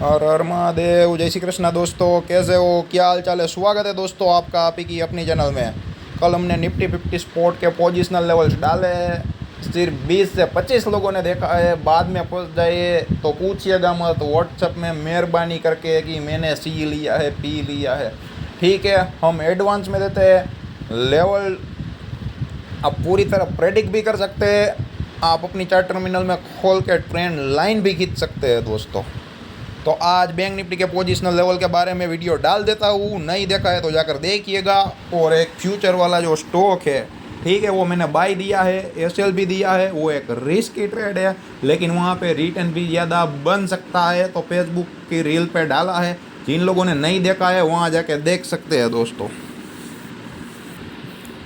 हर हर महादेव। जय श्री कृष्णा दोस्तों, कैसे हो, क्या हाल चाल है। स्वागत है दोस्तों आपका आप ही की अपनी चैनल में। कल हमने निफ्टी 50 स्पोर्ट के पोजिशनल लेवल्स डाले हैं। सिर्फ 20 से 25 लोगों ने देखा है। बाद में पहुंच जाइए तो पूछिएगा मत व्हाट्सएप में मेहरबानी करके कि मैंने सी लिया है, पी लिया है। ठीक है, हम एडवांस में देते हैं लेवल। आप पूरी तरह प्रेडिक्ट भी कर सकते हैं। आप अपनी चार्ट टर्मिनल में खोल के ट्रेंड लाइन भी खींच सकते हैं दोस्तों। तो आज बैंक निफ्टी के पोजिशनल लेवल के बारे में वीडियो डाल देता हूँ। नहीं देखा है तो जाकर देखिएगा। और एक फ्यूचर वाला जो स्टॉक है, ठीक है, वो मैंने बाय दिया है, एसएल भी दिया है। वो एक रिस्क की ट्रेड है, लेकिन वहाँ पे रिटर्न भी ज़्यादा बन सकता है। तो फेसबुक की रील पे डाला है, जिन लोगों ने नहीं देखा है वहाँ जाके देख सकते हैं दोस्तों।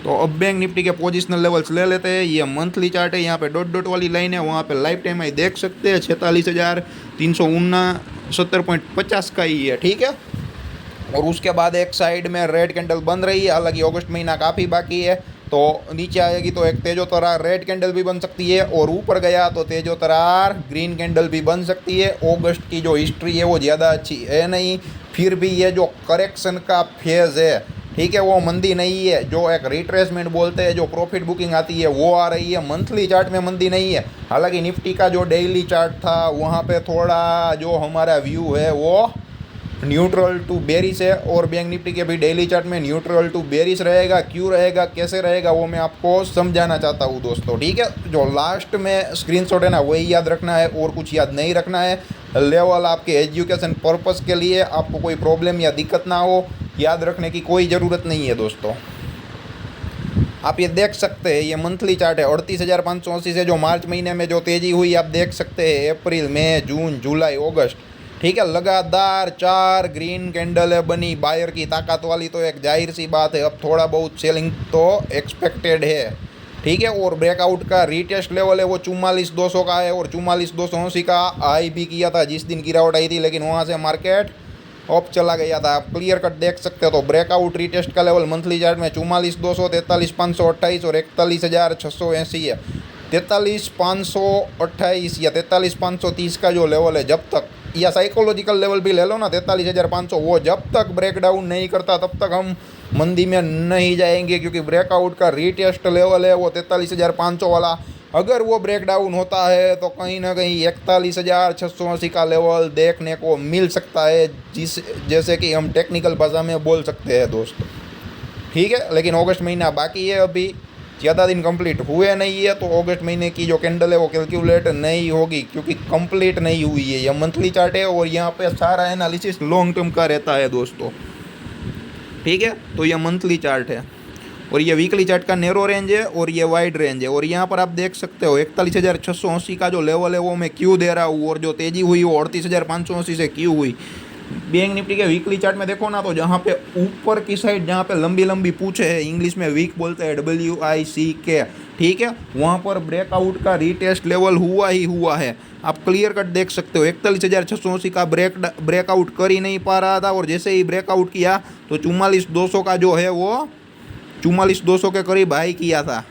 तो अब बैंक निफ्टी के पोजिशनल लेवल्स ले लेते हैं। ये मंथली चार्ट है, यहाँ पे डॉट डॉट वाली लाइन है, वहाँ पे लाइफ टाइम आई देख सकते हैं 46,369.50 का ही है। ठीक है, और उसके बाद एक साइड में रेड कैंडल बन रही है। हालांकि अगस्त महीना काफ़ी बाकी है, तो नीचे आएगी तो एक तेजो तरार रेड कैंडल भी बन सकती है, और ऊपर गया तो तेजो तरार ग्रीन कैंडल भी बन सकती है। अगस्त की जो हिस्ट्री है वो ज़्यादा अच्छी है नहीं, फिर भी ये जो करेक्शन का फेज़ है, ठीक है, वो मंदी नहीं है। जो एक रिट्रेसमेंट बोलते हैं, जो प्रॉफिट बुकिंग आती है वो आ रही है। मंथली चार्ट में मंदी नहीं है। हालांकि निफ्टी का जो डेली चार्ट था वहाँ पे थोड़ा जो हमारा व्यू है वो न्यूट्रल टू बेरिश है, और बैंक निफ्टी के भी डेली चार्ट में न्यूट्रल टू बेरिश रहेगा। क्यों रहेगा, कैसे रहेगा, वो मैं आपको समझाना चाहता हूँ दोस्तों। ठीक है, जो लास्ट में स्क्रीनशॉट है ना वही याद रखना है, और कुछ याद नहीं रखना है। लेवल आपके एजुकेशन पर्पज़ के लिए, आपको कोई प्रॉब्लम या दिक्कत ना हो, याद रखने की कोई ज़रूरत नहीं है दोस्तों। आप ये देख सकते हैं, ये मंथली चार्ट है 38,580 से जो मार्च महीने में जो तेज़ी हुई आप देख सकते हैं। अप्रैल, मई, जून, जुलाई, अगस्त, ठीक है, लगातार 4 ग्रीन कैंडल है बनी। बायर की ताकत वाली तो एक जाहिर सी बात है, अब थोड़ा बहुत सेलिंग तो एक्सपेक्टेड है। ठीक है, और ब्रेकआउट का रीटेस्ट लेवल है वो 44,200 का है, और 44,280 का हाई भी किया था जिस दिन गिरावट आई थी, लेकिन वहाँ से मार्केट अप चला गया था। आप क्लियर कट देख सकते हो। तो ब्रेकआउट रीटेस्ट का लेवल मंथली चार्ट में 44,200, 43,528 और 41,680 है। 43,528 या 43,530 का जो लेवल है, जब तक, या साइकोलॉजिकल लेवल भी ले लो ना 43,500, वो जब तक ब्रेकडाउन नहीं करता तब तक हम मंदी में नहीं जाएंगे, क्योंकि ब्रेकआउट का रीटेस्ट लेवल है वो 43,500 वाला। अगर वो ब्रेकडाउन होता है तो कहीं ना कहीं 41,680 का लेवल देखने को मिल सकता है, जैसे कि हम टेक्निकल भाषा में बोल सकते हैं दोस्तों। ठीक है, लेकिन अगस्त महीना बाकी है, अभी ज़्यादा दिन कंप्लीट हुए नहीं है, तो अगस्त महीने की जो कैंडल है वो कैलकुलेट नहीं होगी, क्योंकि कंप्लीट नहीं हुई है। यह मंथली चार्ट है, और यहाँ पे सारा एनालिसिस लॉन्ग टर्म का रहता है दोस्तों। ठीक है, तो यह मंथली चार्ट है, और ये वीकली चार्ट का नैरो रेंज है, और ये वाइड रेंज है। और यहाँ पर आप देख सकते हो 41,680 का जो लेवल है वो मैं क्यों दे रहा हूँ, और जो तेज़ी हुई वो 38,580 से क्यों हुई। बैंक निफ्टी के वीकली चार्ट में देखो ना, तो जहाँ पे ऊपर की साइड जहाँ पे लंबी लंबी पूछे है, इंग्लिश में वीक बोलते हैं, WICK, ठीक है, वहाँ पर ब्रेकआउट का रीटेस्ट लेवल हुआ ही हुआ है। आप क्लियर कट देख सकते हो। 41,680 का ब्रेकआउट कर ही नहीं पा रहा था, और जैसे ही ब्रेकआउट किया तो 44,200 का जो है वो 44,200 के करीब हाई किया था।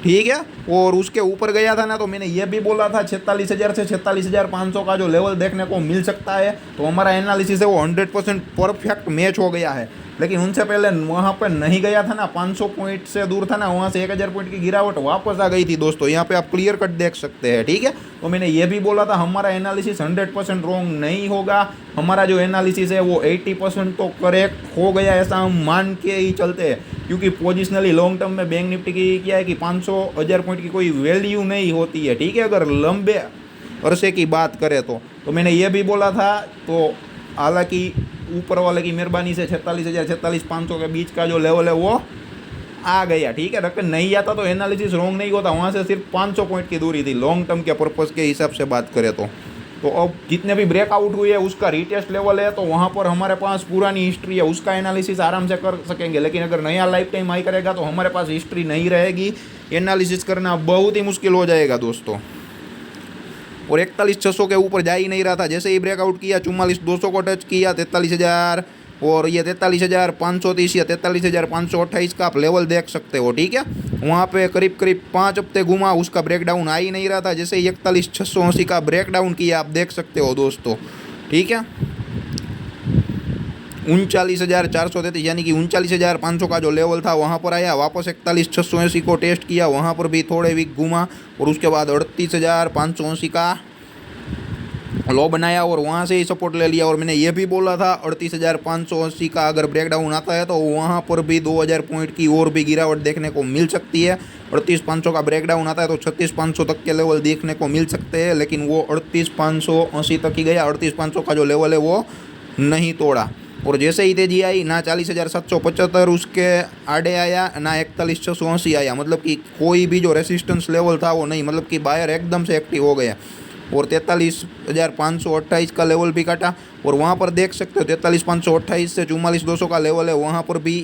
ठीक है, और उसके ऊपर गया था ना, तो मैंने ये भी बोला था 46,000 से 46,500 का जो लेवल देखने को मिल सकता है। तो हमारा एनालिसिस है वो 100% परफेक्ट मैच हो गया है। लेकिन उनसे पहले वहाँ पर नहीं गया था ना, 500 पॉइंट से दूर था ना, वहाँ से 1,000 पॉइंट की गिरावट वापस आ गई थी दोस्तों। यहाँ पे आप क्लियर कट देख सकते हैं। ठीक है, तो मैंने ये भी बोला था हमारा एनालिसिस 100% रॉन्ग नहीं होगा। हमारा जो एनालिसिस है वो 80% तो करेक्ट हो गया, ऐसा हम मान के ही चलते हैं। क्योंकि पोजिशनली लॉन्ग टर्म में बैंक निफ्टी की क्या है कि 500,000 पॉइंट की कोई वैल्यू नहीं होती है। ठीक है, अगर लंबे अरसे की बात करें तो मैंने ये भी बोला था। तो हालांकि ऊपर वाले की मेहरबानी से 46,000 46,500 के बीच का जो लेवल है वो आ गया। ठीक है, अगर नहीं आता तो एनालिसिस रॉन्ग नहीं होता। वहाँ से सिर्फ 500 पॉइंट की दूरी थी लॉन्ग टर्म के पर्पज़ के हिसाब से बात करें तो अब जितने भी ब्रेकआउट हुए है उसका रीटेस्ट लेवल है, तो वहाँ पर हमारे पास पुरानी हिस्ट्री है, उसका एनालिसिस आराम से कर सकेंगे। लेकिन अगर नया लाइफ टाइम हाई करेगा तो हमारे पास हिस्ट्री नहीं रहेगी, एनालिसिस करना बहुत ही मुश्किल हो जाएगा दोस्तों। और 41,600 के ऊपर जा ही नहीं रहा था। जैसे ही ब्रेकआउट किया 44,200 को टच किया, 43,000 और ये 43,530 या 43,528 का आप लेवल देख सकते हो। ठीक है, वहाँ पे करीब करीब 5 हफ्ते घुमा, उसका ब्रेकडाउन आ ही नहीं रहा था। जैसे 41,680 का ब्रेकडाउन किया आप देख सकते हो दोस्तों। ठीक है। 39,433 यानी कि 39,500 का जो लेवल था वहाँ पर आया, वापस 41,680 को टेस्ट किया, वहाँ पर भी थोड़े वीक घूमा और उसके बाद 38,580 का लो बनाया और वहाँ से ही सपोर्ट ले लिया। और मैंने ये भी बोला था 38,580 का अगर ब्रेकडाउन आता है तो वहाँ पर भी 2,000 पॉइंट की और भी गिरावट देखने को मिल सकती है। 38,500 का ब्रेकडाउन आता है तो 36,500 तक के लेवल देखने को मिल सकते हैं, लेकिन वो 38,580 तक ही गया। 38,500 का जो लेवल है वो नहीं तोड़ा। और जैसे ही तेजी आई ना 40,775 उसके आड़े आया ना 41,680 आया, मतलब कि कोई भी जो रेसिस्टेंस लेवल था वो नहीं, मतलब कि बायर एकदम से एक्टिव हो गया। और 43,528 का लेवल भी काटा और वहाँ पर देख सकते हो 43,528 से 44,200 का लेवल है, वहाँ पर भी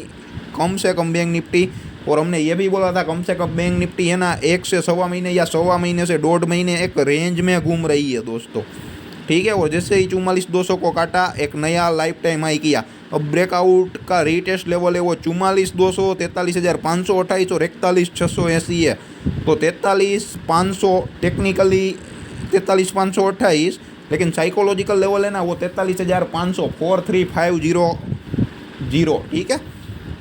कम से कम बैंक निफ्टी। और हमने ये भी बोला था कम से कम बैंक निफ्टी है ना 1 से सवा महीने या सवा महीने से 1.5 महीने एक रेंज में घूम रही है दोस्तों, ठीक है। और जैसे ही 44,200 को काटा एक नया लाइफ टाइम हाई किया। अब ब्रेकआउट का रीटेस्ट लेवल है वो 44,200, 43,528 और 41,680 है। तो 43,500 टेक्निकली 43,528, लेकिन साइकोलॉजिकल लेवल है ना वो 43,500 43,500, ठीक है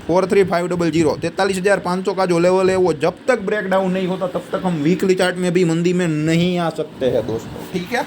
43,500। 43,500 का जो लेवल है वो जब तक ब्रेकडाउन नहीं होता तब तक हम वीकली चार्ट में भी मंदी में नहीं आ सकते हैं दोस्तों, ठीक है।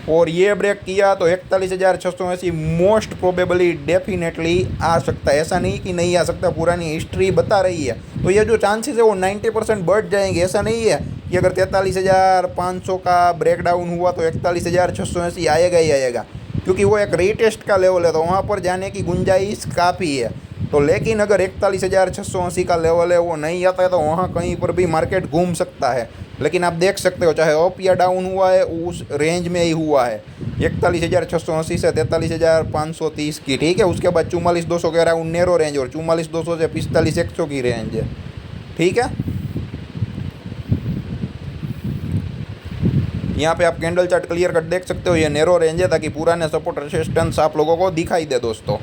और ये ब्रेक किया तो 41,680 मोस्ट प्रोबेबली डेफिनेटली आ सकता है, ऐसा नहीं कि नहीं आ सकता, पुरानी हिस्ट्री बता रही है। तो ये जो चांसेस है वो 90% बढ़ जाएंगे। ऐसा नहीं है कि अगर 43,500 का ब्रेकडाउन हुआ तो 41,680 आएगा ही आएगा, क्योंकि वो एक रीटेस्ट का लेवल है तो वहाँ पर जाने की गुंजाइश काफ़ी है। तो लेकिन अगर 41,680 का लेवल है वो नहीं आता है तो वहाँ कहीं पर भी मार्केट घूम सकता है। लेकिन आप देख सकते हो चाहे अप या डाउन हुआ है उस रेंज में ही हुआ है, 41,680 से 43,530 की, ठीक है। उसके बाद 44,200 के अराउंड नैरो रेंज और 44,200 से 45,100 की रेंज है, ठीक है। यहाँ पे आप कैंडल चार्ट क्लियर कट देख सकते हो, ये नैरो रेंज है ताकि पुराने सपोर्ट रेसिस्टेंस आप लोगों को दिखाई दे दोस्तों।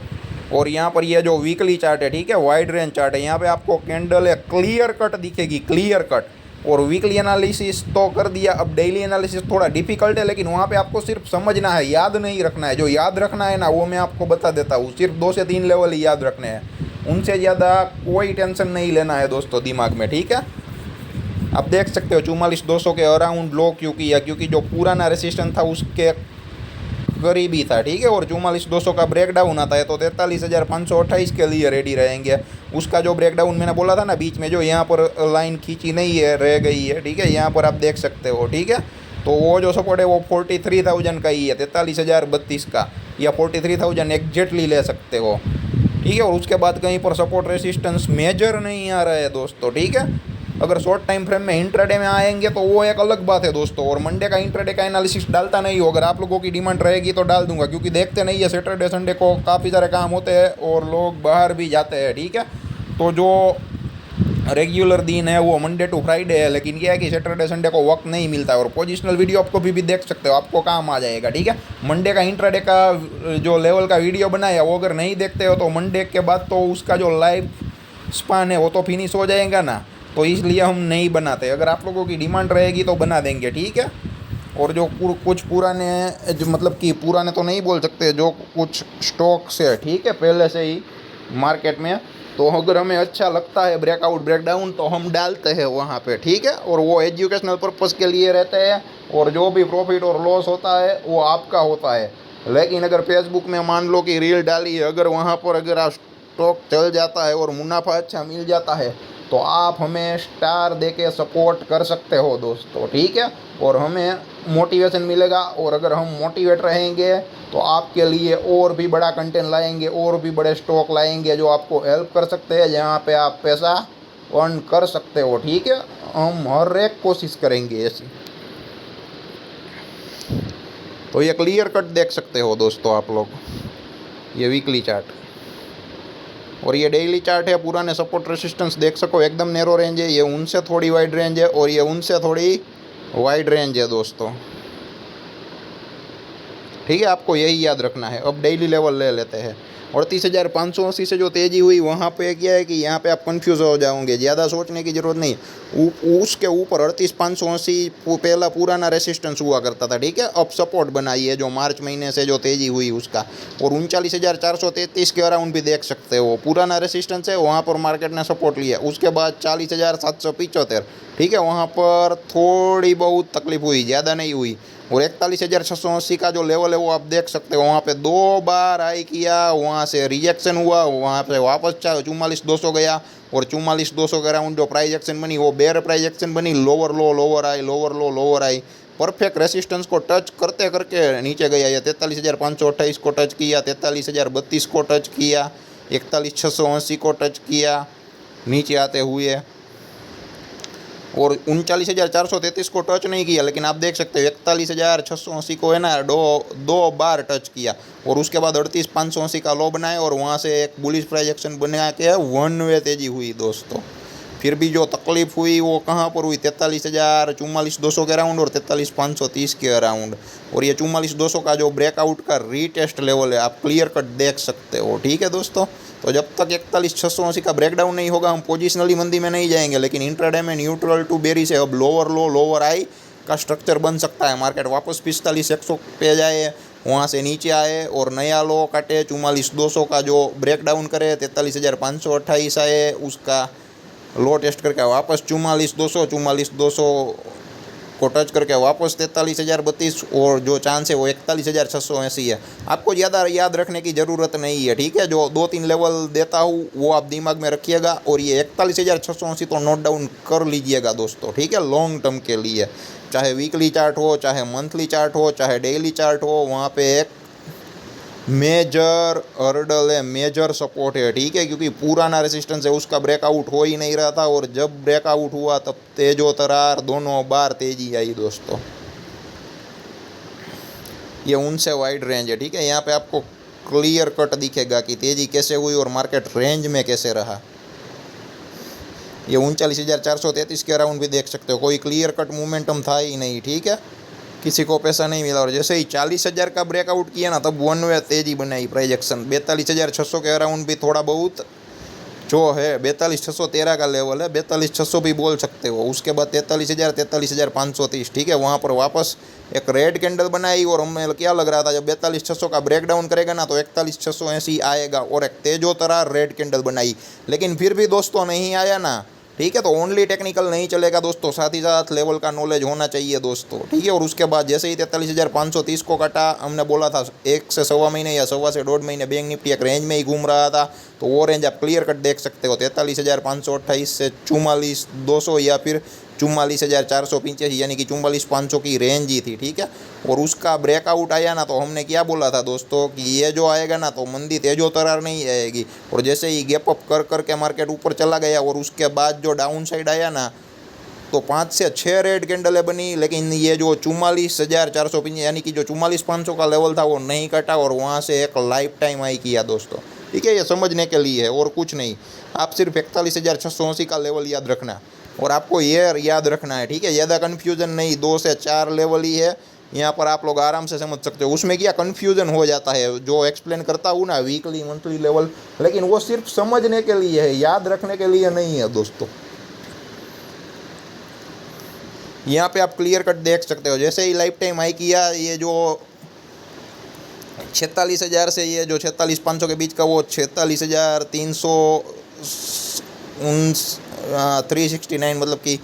और यहाँ पर ये जो वीकली चार्ट है, ठीक है, वाइड रेंज चार्ट है, यहाँ पे आपको कैंडल है क्लियर कट दिखेगी, क्लियर कट। और वीकली एनालिसिस तो कर दिया, अब डेली एनालिसिस थोड़ा डिफिकल्ट है, लेकिन वहाँ पे आपको सिर्फ समझना है, याद नहीं रखना है। जो याद रखना है ना वो मैं आपको बता देता हूँ, सिर्फ 2 से 3 लेवल ही याद रखने हैं, उनसे ज़्यादा कोई टेंशन नहीं लेना है दोस्तों दिमाग में, ठीक है। आप देख सकते हो 44,200 के अराउंड लो क्यों किया, क्योंकि जो पुराना रेसिस्टेंस था उसके करीबी था, ठीक है। और 44,200 का ब्रेकडाउन आता है तो 43,528 के लिए रेडी रहेंगे। उसका जो ब्रेकडाउन मैंने बोला था ना बीच में, जो यहाँ पर लाइन खींची नहीं है रह गई है, ठीक है, यहाँ पर आप देख सकते हो, ठीक है। तो वो जो सपोर्ट है वो 43,000 का ही है, 43,032 का, या 43,000 एग्जैक्टली ले सकते हो, ठीक है। और उसके बाद कहीं पर सपोर्ट रेसिस्टेंस मेजर नहीं आ रहा है दोस्तों, ठीक है। अगर शॉर्ट टाइम फ्रेम में इंट्राडे में आएंगे तो वो एक अलग बात है दोस्तों। और मंडे का इंट्राडे का एनालिसिस डालता नहीं हो, अगर आप लोगों की डिमांड रहेगी तो डाल दूंगा, क्योंकि देखते नहीं है सैटरडे संडे को काफ़ी सारे काम होते हैं और लोग बाहर भी जाते हैं, ठीक है। तो जो रेगुलर दिन है वो मंडे टू फ्राइडे है, लेकिन ये है कि सैटरडे संडे को वक्त नहीं मिलता है। और पोजिशनल वीडियो आपको भी देख सकते हो, आपको काम आ जाएगा, ठीक है। मंडे का इंट्राडे का जो लेवल का वीडियो बनाया वो अगर नहीं देखते हो तो मंडे के बाद तो उसका जो लाइव स्पान है वो तो फिनिश हो जाएगा ना, तो इसलिए हम नहीं बनाते। अगर आप लोगों की डिमांड रहेगी तो बना देंगे, ठीक है। और जो कुछ पुराने जो मतलब कि पुराने तो नहीं बोल सकते, जो कुछ स्टॉक्स है, ठीक है, पहले से ही मार्केट में, तो अगर हमें अच्छा लगता है ब्रेकआउट ब्रेकडाउन तो हम डालते हैं वहाँ पे, ठीक है। और वो एजुकेशनल पर्पज़ के लिए रहते हैं और जो भी प्रॉफिट और लॉस होता है वो आपका होता है। लेकिन अगर फेसबुक में मान लो कि रील डाली है, अगर वहाँ पर अगर आप स्टॉक चल जाता है और मुनाफा अच्छा मिल जाता है तो आप हमें स्टार देके सपोर्ट कर सकते हो दोस्तों, ठीक है। और हमें मोटिवेशन मिलेगा, और अगर हम मोटिवेट रहेंगे तो आपके लिए और भी बड़ा कंटेंट लाएंगे, और भी बड़े स्टॉक लाएंगे जो आपको हेल्प कर सकते हैं, जहाँ पे आप पैसा अर्न कर सकते हो, ठीक है। हम हर एक कोशिश करेंगे ऐसी। तो ये क्लियर कट देख सकते हो दोस्तों आप लोग, ये वीकली चार्ट। और ये डेली चार्ट है, पुराने सपोर्ट रेसिस्टेंस देख सको, एकदम नैरो रेंज है, ये उनसे थोड़ी वाइड रेंज है और ये उनसे थोड़ी वाइड रेंज है दोस्तों, ठीक है, आपको यही याद रखना है। अब डेली लेवल ले लेते हैं। 38,580 से जो तेज़ी हुई वहाँ पे क्या है कि यहाँ पे आप कंफ्यूज हो जाओगे, ज़्यादा सोचने की ज़रूरत नहीं। उसके ऊपर 38,580 पहला पुराना रेसिस्टेंस हुआ करता था, ठीक है। अब सपोर्ट बनाई है जो मार्च महीने से जो तेज़ी हुई उसका, और 39,433 के अराउंड भी देख सकते हो पुराना रेसिस्टेंस है, वहाँ पर मार्केट ने सपोर्ट लिया। उसके बाद 40,775, ठीक है, वहाँ पर थोड़ी बहुत तकलीफ हुई, ज़्यादा नहीं हुई। और 41,680 का जो लेवल है वो आप देख सकते हो, वहाँ पे 2 बार हाई किया, वहाँ से रिजेक्शन हुआ, वहाँ पे वापस 44,200 गया, और 44,200 के अराउंड जो प्राइस एक्शन बनी वो बेयर प्राइस एक्शन बनी। लोअर लो लोअर आई, लोअर लो लोअर आई, परफेक्ट रेसिस्टेंस को टच करते करके नीचे गया। ये 43,528 को टच किया, 43,032 को टच किया, 41,680 को टच किया नीचे आते हुए, और 39,433 को टच नहीं किया। लेकिन आप देख सकते हो 41,680 को है ना दो बार टच किया, और उसके बाद 38,580 का लो बनाया, और वहाँ से एक बुलिश प्राइस एक्शन बना के वन वे तेजी हुई दोस्तों। फिर भी जो तकलीफ हुई वो कहाँ पर हुई, 44,200 के अराउंड और 43,530 के अराउंड। और ये 44,200 का जो ब्रेकआउट का रीटेस्ट लेवल है, आप क्लियर कट देख सकते हो, ठीक है दोस्तों। तो जब तक 41,680 का ब्रेकडाउन नहीं होगा हम पोजिशनली मंदी में नहीं जाएंगे, लेकिन इंट्राडे में न्यूट्रल टू बेरी से अब लोअर लो लोअर आई का स्ट्रक्चर बन सकता है। मार्केट वापस 45,100 पे जाए, वहाँ से नीचे आए और नया लो काटे, 44,200 का जो ब्रेकडाउन करे, 43,528 आए, उसका लो टेस्ट करके वापस 44,200 को टच करके वापस 43,032, और जो चांस है वो 41,680 है। आपको ज़्यादा याद रखने की ज़रूरत नहीं है, ठीक है। जो 2-3 लेवल देता हूँ वो आप दिमाग में रखिएगा, और ये 41,680 तो नोट डाउन कर लीजिएगा दोस्तों, ठीक है। लॉन्ग टर्म के लिए चाहे वीकली चार्ट हो, चाहे मंथली चार्ट हो, चाहे डेली चार्ट हो, वहाँ पे एक मेजर हर्डल है, मेजर सपोर्ट है, ठीक है। क्योंकि पुराना रेसिस्टेंस है उसका ब्रेकआउट हो ही नहीं रहा था, और जब ब्रेकआउट हुआ तब तेजो तरार दोनों बार तेजी आई दोस्तों। ये उनसे वाइड रेंज है, ठीक है। यहाँ पे आपको क्लियर कट दिखेगा कि तेजी कैसे हुई और मार्केट रेंज में कैसे रहा। ये 39,433 के अराउंड भी देख सकते हो, कोई क्लियर कट मोमेंटम था ही नहीं, ठीक है। किसी को पैसा नहीं मिला, और जैसे ही 40,000 का ब्रेकआउट किया ना तब वन वे तेजी बनाई प्राइस एक्शन। 42,600 के अराउंड भी थोड़ा बहुत जो है 42,613 का लेवल है, 42,600 भी बोल सकते हो। उसके बाद 43,000, 43,530, ठीक है, वहाँ पर वापस एक रेड कैंडल बनाई, और हमें क्या लग रहा था जब 42,600 का ब्रेकडाउन करेगा ना तो 41,680 आएगा, और एक तेजो तरार रेड कैंडल बनाई। लेकिन फिर भी दोस्तों नहीं आया ना, ठीक है। तो ओनली टेक्निकल नहीं चलेगा दोस्तों, साथ ही साथ लेवल का नॉलेज होना चाहिए दोस्तों, ठीक है। और उसके बाद जैसे ही 43,530 को काटा, हमने बोला था 1 से सवा महीने या सवा से 1.5 महीने बैंक निफ्टी एक रेंज में ही घूम रहा था, तो वो रेंज आप क्लियर कट देख सकते हो। 43,528 से 44,200 या फिर 44,485, यानी कि 44,500 की रेंज ही थी, ठीक है। और उसका ब्रेकआउट आया ना तो हमने क्या बोला था दोस्तों कि ये जो आएगा ना तो मंदी तेजो तरार नहीं आएगी। और जैसे ही गैप अप कर करके मार्केट ऊपर चला गया, और उसके बाद जो डाउन साइड आया ना तो 5 से 6 रेड कैंडलें बनी, लेकिन ये जो 44,450 यानी कि जो 44,500 का लेवल था वो नहीं कटा, और वहाँ से एक लाइफ टाइम हाई किया दोस्तों, ठीक है। ये समझने के लिए है और कुछ नहीं। आप सिर्फ 41,680 का लेवल याद रखना, और आपको ये याद रखना है, ठीक है। ज़्यादा कन्फ्यूज़न नहीं, 2 से 4 लेवल ही है, यहाँ पर आप लोग आराम से समझ सकते हो। उसमें क्या कन्फ्यूज़न हो जाता है जो एक्सप्लेन करता हूँ ना, वीकली मंथली लेवल, लेकिन वो सिर्फ समझने के लिए है, याद रखने के लिए नहीं है दोस्तों। यहाँ पे आप क्लियर कट देख सकते हो, जैसे ही लाइफ टाइम हाई किया, ये जो 46,000 से ये जो 46,500 के बीच का वो 369 मतलब कि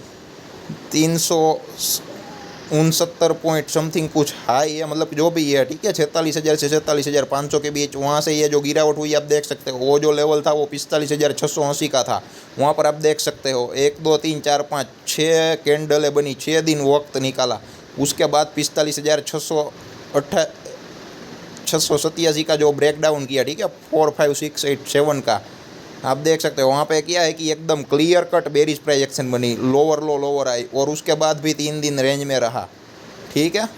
369 पॉइंट समथिंग कुछ हाई है, मतलब जो भी है, ठीक है। 46,000 से 46,500 के बीच, वहाँ से ये जो गिरावट हुई आप देख सकते हो। वो जो लेवल था वो 45,680 का था, वहाँ पर आप देख सकते हो 1 2 3 4 5 6 कैंडलें बनी, 6 दिन वक्त निकाला। उसके बाद 45,687 का जो ब्रेकडाउन किया, ठीक है, 4 5 6 8 7 का आप देख सकते हो। वहाँ पे क्या है कि एकदम clear cut bearish price action बनी, लोअर लो लोअर आई, और उसके बाद भी 3 दिन रेंज में रहा, ठीक है।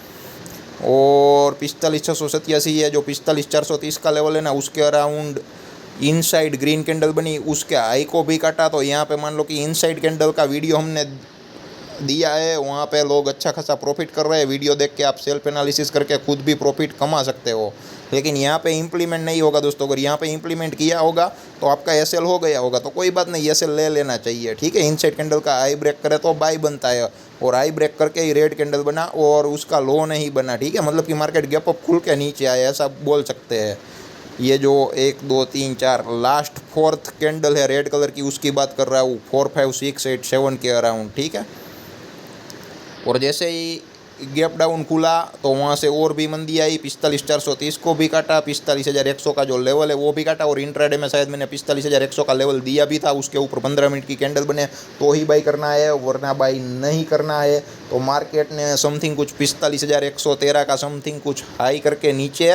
और 45,687 है जो 45,430 का लेवल है ना, उसके अराउंड इनसाइड ग्रीन कैंडल बनी, उसके हाई को भी काटा। तो यहाँ पे मान लो कि इनसाइड कैंडल का वीडियो हमने दिया है वहाँ पे लोग अच्छा खासा प्रॉफिट कर रहे हैं। वीडियो देख के आप सेल्फ एनालिसिस करके खुद भी प्रॉफिट कमा सकते हो, लेकिन यहाँ पे इम्प्लीमेंट नहीं होगा दोस्तों। अगर यहाँ पे इम्प्लीमेंट किया होगा तो आपका एसएल हो गया होगा तो कोई बात नहीं, एसएल ले लेना चाहिए, ठीक है। इनसाइड कैंडल का हाई ब्रेक करे तो बाई बनता है, और हाई ब्रेक करके ही रेड कैंडल बना और उसका लो नहीं बना, ठीक है। मतलब कि मार्केट गैप अप खुल के नीचे आया, ऐसा बोल सकते हैं। ये जो 1 2 3 4 लास्ट 4th कैंडल है रेड कलर की, उसकी बात कर रहा हूँ, 4 5 6 8 7 के अराउंड, ठीक है। और जैसे ही गैप डाउन खुला तो वहाँ से और भी मंदी आई, 45,430 को भी काटा, 45,100 का जो लेवल है वो भी काटा, और इंट्राडे में शायद मैंने 45,100 का लेवल दिया भी था, उसके ऊपर 15 मिनट की कैंडल बने तो ही बाई करना है, वरना बाई नहीं करना है। तो मार्केट ने समथिंग कुछ 45,113 का समथिंग कुछ हाई करके नीचे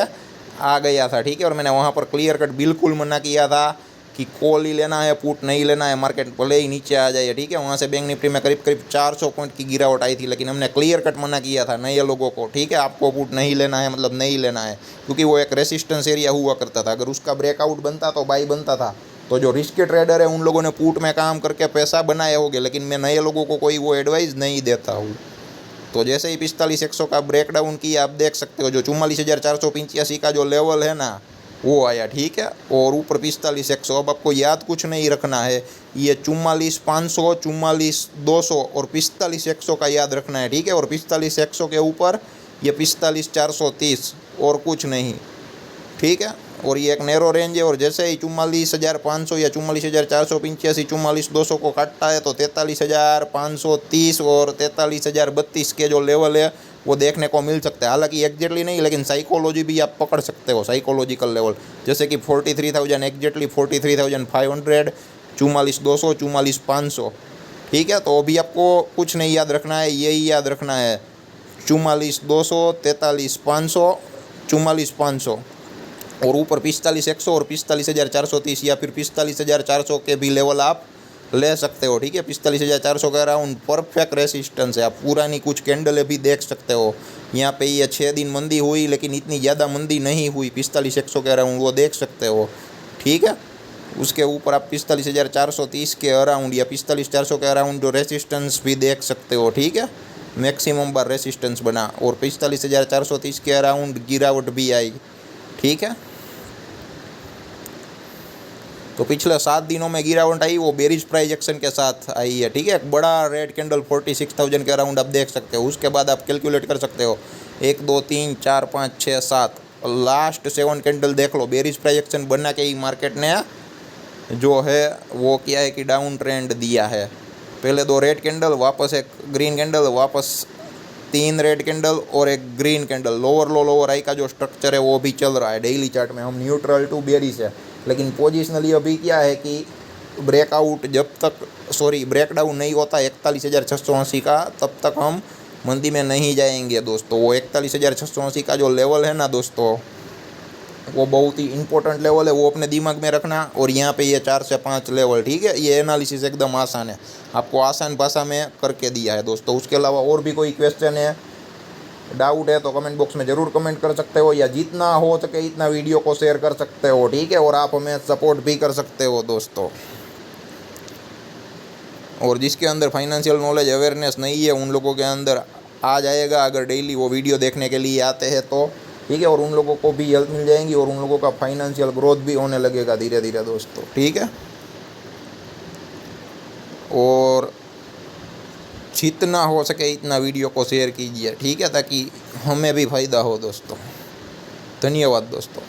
आ गया था, ठीक है। और मैंने वहाँ पर क्लियर कट बिल्कुल मना किया था कि कॉल ही लेना है, पुट नहीं लेना है, मार्केट भले ही नीचे आ जाए, ठीक है। वहाँ से बैंक निफ्टी में करीब करीब 400 पॉइंट की गिरावट आई थी, लेकिन हमने क्लियर कट मना किया था नए लोगों को, ठीक है। आपको पुट नहीं लेना है, मतलब नहीं लेना है, क्योंकि वो एक रेसिस्टेंस एरिया हुआ करता था। अगर उसका ब्रेकआउट बनता तो बाई बनता था। तो जो रिस्की ट्रेडर है उन लोगों ने पुट में काम करके पैसा बनाए होंगे, लेकिन मैं नए लोगों को कोई वो एडवाइस नहीं देता हूँ। तो जैसे ही 45,100 का ब्रेकडाउन किया, आप देख सकते हो जो 44,485 का जो लेवल है ना वो आया, ठीक है। और ऊपर 45,100। अब आपको याद कुछ नहीं रखना है, ये 44,500, 44,200 और 45,100 का याद रखना है, ठीक है। और 45,100 के ऊपर ये 45,430 और कुछ नहीं, ठीक है। और ये एक नैरो रेंज है, और जैसे ही 44,500 या 44,485 44,200 को काटता है तो 43,530 और 43,032 के जो लेवल है वो देखने को मिल सकता है। हालांकि एग्जैक्टली नहीं, लेकिन साइकोलॉजी भी आप पकड़ सकते हो, साइकोलॉजिकल लेवल, जैसे कि 43,000 एग्जैक्टली 43,500, 44,200, 44,500, ठीक है। तो अभी आपको कुछ नहीं याद रखना है, यही याद रखना है 44,200, 43,500, 44,500 और ऊपर 45,100 और 45,430 या फिर 45,400 के भी लेवल आप ले सकते हो, ठीक है। 45,400 का अराउंड परफेक्ट रेसिस्टेंस है। आप पुरानी कुछ कैंडलें भी देख सकते हो, यहाँ पे ये 6 दिन मंदी हुई लेकिन इतनी ज़्यादा मंदी नहीं हुई, 45,100 के अराउंड वो देख सकते हो, ठीक है। उसके ऊपर आप 45,430 के अराउंड या 45,400 के अराउंड जो रेसिस्टेंस भी देख सकते हो, ठीक है। मैक्सिमम बार रेसिस्टेंस बना और 45,430 के अराउंड गिरावट भी आई, ठीक है। तो पिछले 7 दिनों में गिरावट आई, वो बेरिज प्राइस एक्शन के साथ आई है, ठीक है। एक बड़ा रेड कैंडल 46,000 के अराउंड आप देख सकते हो। उसके बाद आप कैलकुलेट कर सकते हो 1 2 3 4 5 6 7 लास्ट 7 कैंडल देख लो। बेरिज प्राइस एक्शन बना के ही मार्केट ने जो है वो किया है कि डाउन ट्रेंड दिया है। पहले 2 रेड कैंडल, वापस एक ग्रीन कैंडल, वापस 3 रेड कैंडल और एक ग्रीन कैंडल। लोअर लो लोअर हाई का जो स्ट्रक्चर है वो भी चल रहा है डेली चार्ट में। हम न्यूट्रल टू बेरिज है, लेकिन पोजिशनली अभी क्या है कि ब्रेकआउट ब्रेकडाउन नहीं होता 41,680 का, तब तक हम मंदी में नहीं जाएंगे दोस्तों। वो 41,680 का जो लेवल है ना दोस्तों, वो बहुत ही इंपॉर्टेंट लेवल है, वो अपने दिमाग में रखना। और यहाँ पे ये 4 से 5 लेवल, ठीक है। ये एनालिसिस एकदम आसान है, आपको आसान भाषा में करके दिया है दोस्तों। उसके अलावा और भी कोई क्वेश्चन है, डाउट है तो कमेंट बॉक्स में ज़रूर कमेंट कर सकते हो, या जितना हो सके इतना वीडियो को शेयर कर सकते हो, ठीक है। और आप हमें सपोर्ट भी कर सकते हो दोस्तों। और जिसके अंदर फाइनेंशियल नॉलेज अवेयरनेस नहीं है उन लोगों के अंदर आ जाएगा, अगर डेली वो वीडियो देखने के लिए आते हैं तो, ठीक है। और उन लोगों को भी हेल्प मिल जाएंगी और उन लोगों का फाइनेंशियल ग्रोथ भी होने लगेगा धीरे धीरे दोस्तों, ठीक है। और जितना हो सके इतना वीडियो को शेयर कीजिए, ठीक है, ताकि हमें भी फ़ायदा हो दोस्तों। धन्यवाद दोस्तों।